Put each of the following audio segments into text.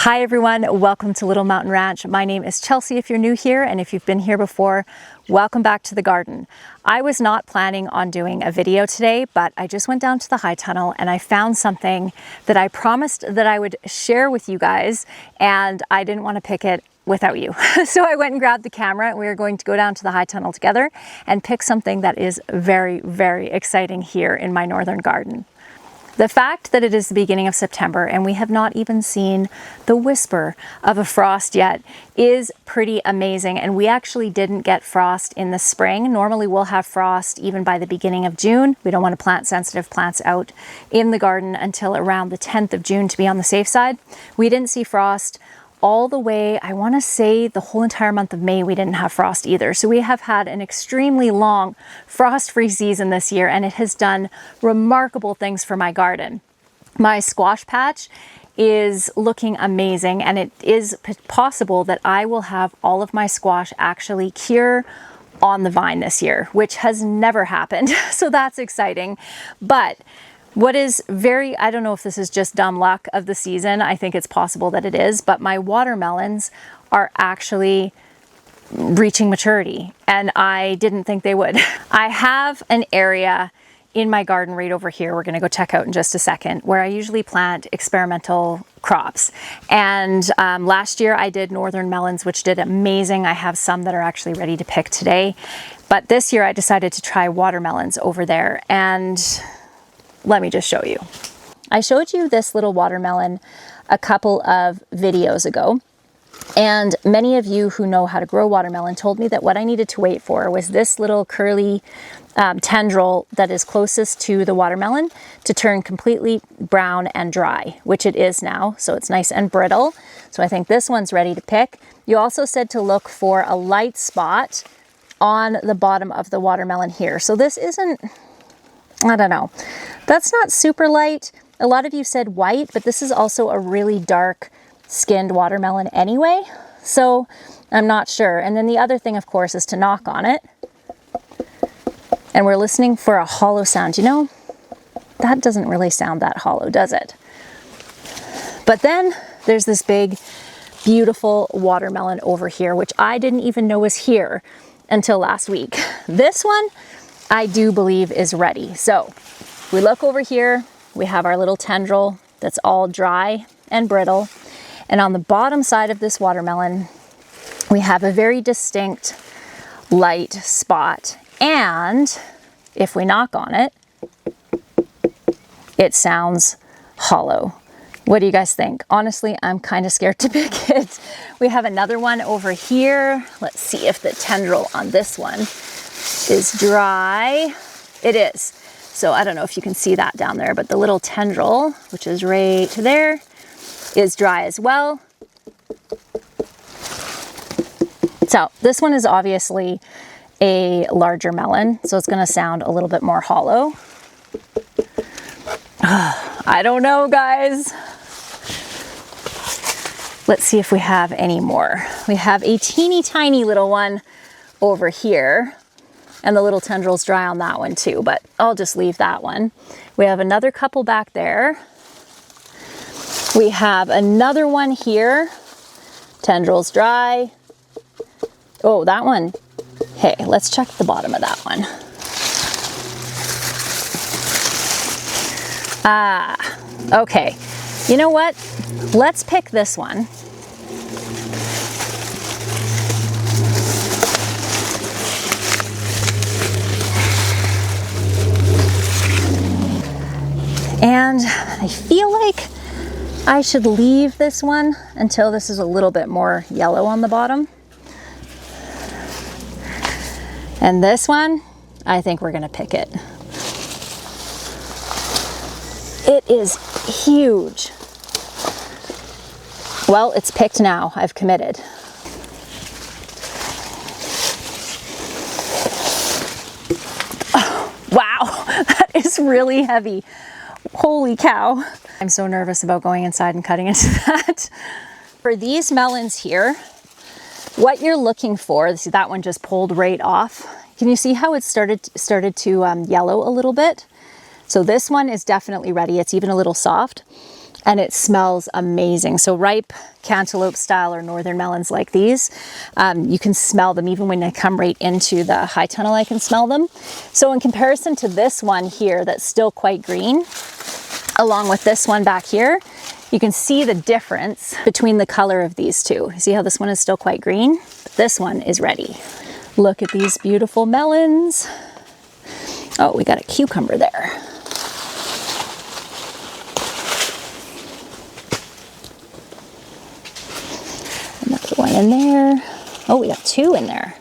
Hi everyone, welcome to Little Mountain Ranch. My name is Chelsea if you're new here, and if you've been here before, welcome back to the garden. I was not planning on doing a video today, but I just went down to the high tunnel and I found something that I promised that I would share with you guys, and I didn't want to pick it without you. So I went and grabbed the camera and we are going to go down to the high tunnel together and pick something that is very, very exciting here in my northern garden. The fact that it is the beginning of September and we have not even seen the whisper of a frost yet is pretty amazing. And we actually didn't get frost in the spring. Normally we'll have frost even by the beginning of June. We don't want to plant sensitive plants out in the garden until around the 10th of June to be on the safe side. We didn't see frost all the way, I want to say the whole entire month of May we didn't have frost either. So we have had an extremely long frost-free season this year, and it has done remarkable things for my garden. My squash patch is looking amazing, and it is possible that I will have all of my squash actually cure on the vine this year, which has never happened. So that's exciting. But what is I don't know if this is just dumb luck of the season. I think it's possible that it is, but my watermelons are actually reaching maturity, and I didn't think they would. I have an area in my garden right over here, we're gonna go check out in just a second, where I usually plant experimental crops. And last year I did northern melons, which did amazing. I have some that are actually ready to pick today. But this year I decided to try watermelons over there, and let me just show you. I showed you this little watermelon a couple of videos ago, and many of you who know how to grow watermelon told me that what I needed to wait for was this little curly tendril that is closest to the watermelon to turn completely brown and dry, which it is now. So it's nice and brittle. So I think this one's ready to pick. You also said to look for a light spot on the bottom of the watermelon here. So this isn't, I don't know. That's not super light. A lot of you said white, but this is also a really dark skinned watermelon anyway. So I'm not sure. And then the other thing, of course, is to knock on it. And we're listening for a hollow sound. You know, that doesn't really sound that hollow, does it? But then there's this big, beautiful watermelon over here, which I didn't even know was here until last week. This one, I do believe is ready. So we look over here, we have our little tendril that's all dry and brittle. And on the bottom side of this watermelon, we have a very distinct light spot. And if we knock on it, it sounds hollow. What do you guys think? Honestly, I'm kind of scared to pick it. We have another one over here. Let's see if the tendril on this one is dry. It is. So I don't know if you can see that down there, but the little tendril, which is right there, is dry as well. So this one is obviously a larger melon, so it's going to sound a little bit more hollow. I don't know, guys. Let's see if we have any more. We have a teeny tiny little one over here. And the little tendril's dry on that one too, but I'll just leave that one. We have another couple back there. We have another one here. Tendril's dry. Oh, that one. Hey, let's check the bottom of that one. Okay. You know what? Let's pick this one. And I feel like I should leave this one until this is a little bit more yellow on the bottom. And this one, I think we're gonna pick it. It is huge. Well, it's picked now. I've committed. Oh, wow, that is really heavy. Holy cow. I'm so nervous about going inside and cutting into that. For these melons here, what you're looking for, see that one just pulled right off. Can you see how it started to yellow a little bit? So this one is definitely ready. It's even a little soft. and it smells amazing. So ripe cantaloupe style or northern melons like these, you can smell them even when they come right into the high tunnel. I can smell them. So in comparison to this one here that's still quite green, along with this one back here, you can see the difference between the color of these two. See how this one is still quite green, but this one is ready. Look at these beautiful melons. Oh, we got a cucumber there. Another one in there. Oh, we got two in there.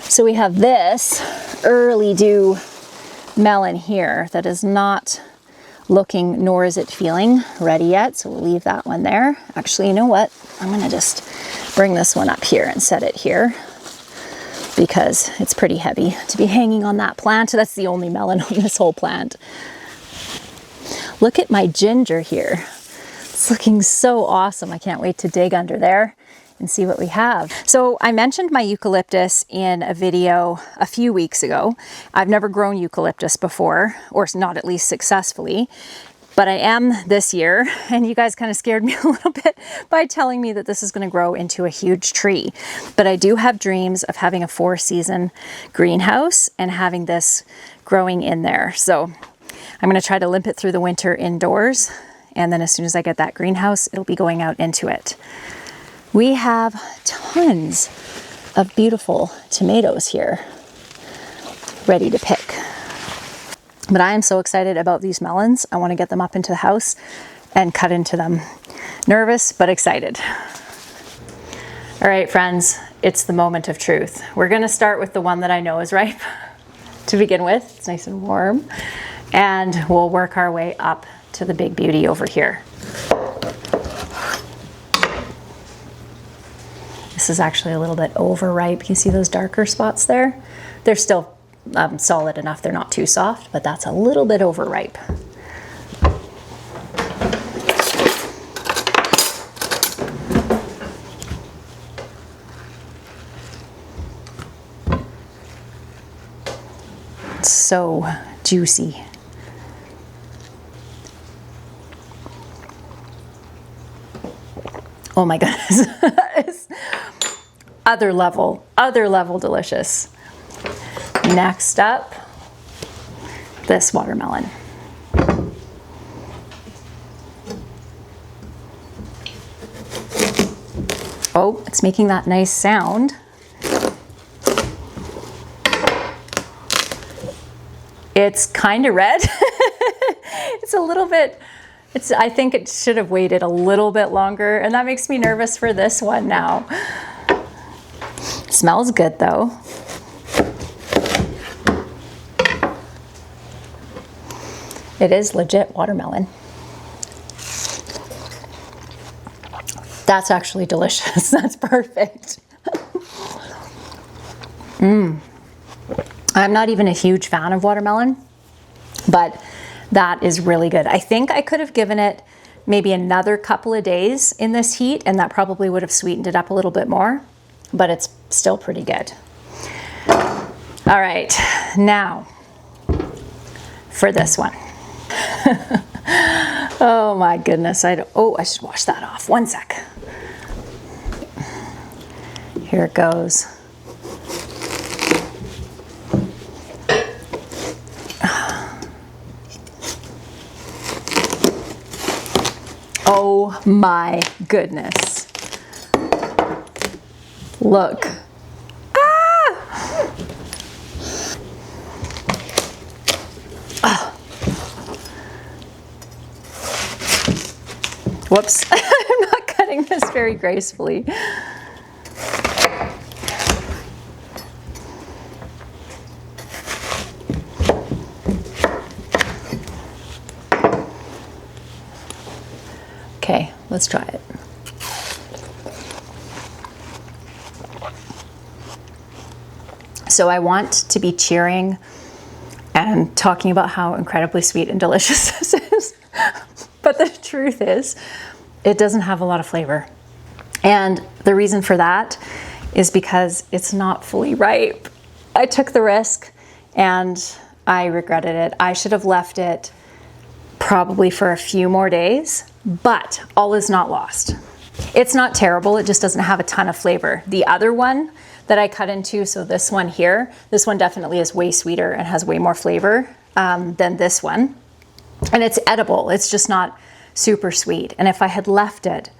So we have this early dew melon here that is not looking, nor is it feeling ready yet. So we'll leave that one there. Actually, you know what? I'm gonna just bring this one up here and set it here because it's pretty heavy to be hanging on that plant. That's the only melon on this whole plant. Look at my ginger here. It's looking so awesome. I can't wait to dig under there and see what we have. So I mentioned my eucalyptus in a video a few weeks ago. I've never grown eucalyptus before, or not at least successfully, but I am this year, and you guys kind of scared me a little bit by telling me that this is going to grow into a huge tree. But I do have dreams of having a 4-season greenhouse and having this growing in there. So I'm going to try to limp it through the winter indoors, and then as soon as I get that greenhouse, it'll be going out into it. We have tons of beautiful tomatoes here, ready to pick. But I am so excited about these melons. I want to get them up into the house and cut into them. Nervous, but excited. All right, friends, it's the moment of truth. We're gonna start with the one that I know is ripe to begin with. It's nice and warm. And we'll work our way up to the big beauty over here. This is actually a little bit overripe. You see those darker spots there? They're still solid enough. They're not too soft, but that's a little bit overripe. It's so juicy. Oh my goodness. It's other level delicious. Next up, this watermelon. Oh, it's making that nice sound. It's kind of red. It's a little bit, I think it should have waited a little bit longer, and that makes me nervous for this one now. Smells good though. It is legit watermelon. That's actually delicious. That's perfect. I'm not even a huge fan of watermelon, but that is really good. I think I could have given it maybe another couple of days in this heat, and that probably would have sweetened it up a little bit more, but it's still pretty good. All right, now for this one. Oh my goodness, I should wash that off. One sec. Here it goes. Oh my goodness. Look. Ah! Oh. Whoops. I'm not cutting this very gracefully. Okay, let's try it. So I want to be cheering and talking about how incredibly sweet and delicious this is. But the truth is, it doesn't have a lot of flavor. And the reason for that is because it's not fully ripe. I took the risk and I regretted it. I should have left it probably for a few more days, but all is not lost. It's not terrible, it just doesn't have a ton of flavor. The other one that I cut into, so this one here, this one definitely is way sweeter and has way more flavor than this one. And it's edible, it's just not super sweet. And if I had left it,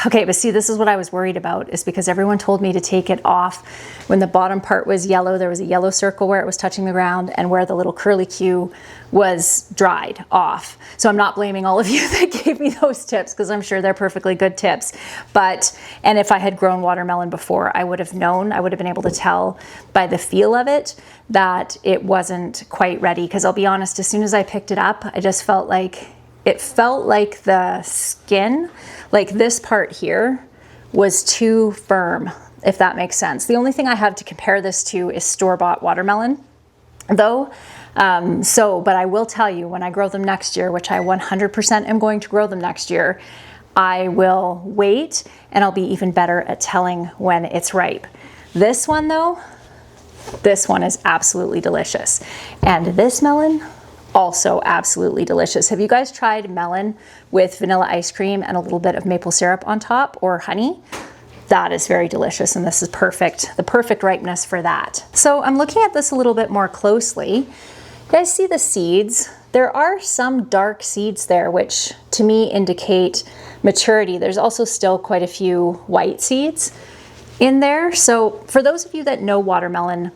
okay, but see, this is what I was worried about, is because everyone told me to take it off when the bottom part was yellow. There was a yellow circle where it was touching the ground and where the little curly Q was dried off. So I'm not blaming all of you that gave me those tips, because I'm sure they're perfectly good tips. And if I had grown watermelon before, I would have known, I would have been able to tell by the feel of it that it wasn't quite ready. Because I'll be honest, as soon as I picked it up, I just felt like, it felt like the skin, like this part here, was too firm, if that makes sense. The only thing I have to compare this to is store-bought watermelon, though. But I will tell you, when I grow them next year, which I 100% am going to grow them next year, I will wait and I'll be even better at telling when it's ripe. This one though, this one is absolutely delicious. And this melon, also absolutely delicious. Have you guys tried melon with vanilla ice cream and a little bit of maple syrup on top, or honey? That is very delicious, and this is perfect, the perfect ripeness for that. So I'm looking at this a little bit more closely. You guys see the seeds? There are some dark seeds there, which to me indicate maturity. There's also still quite a few white seeds in there. So for those of you that know watermelon,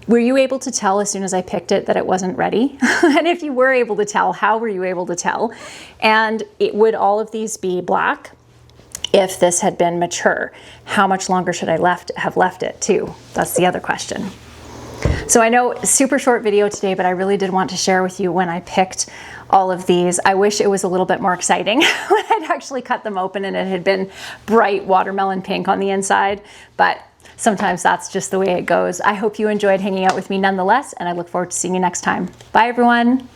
were you able to tell as soon as I picked it that it wasn't ready? And if you were able to tell, how were you able to tell? And would all of these be black if this had been mature? How much longer should I have left it too? That's the other question. So I know, super short video today, but I really did want to share with you when I picked all of these. I wish it was a little bit more exciting when I'd actually cut them open and it had been bright watermelon pink on the inside, but sometimes that's just the way it goes. I hope you enjoyed hanging out with me nonetheless, and I look forward to seeing you next time. Bye everyone.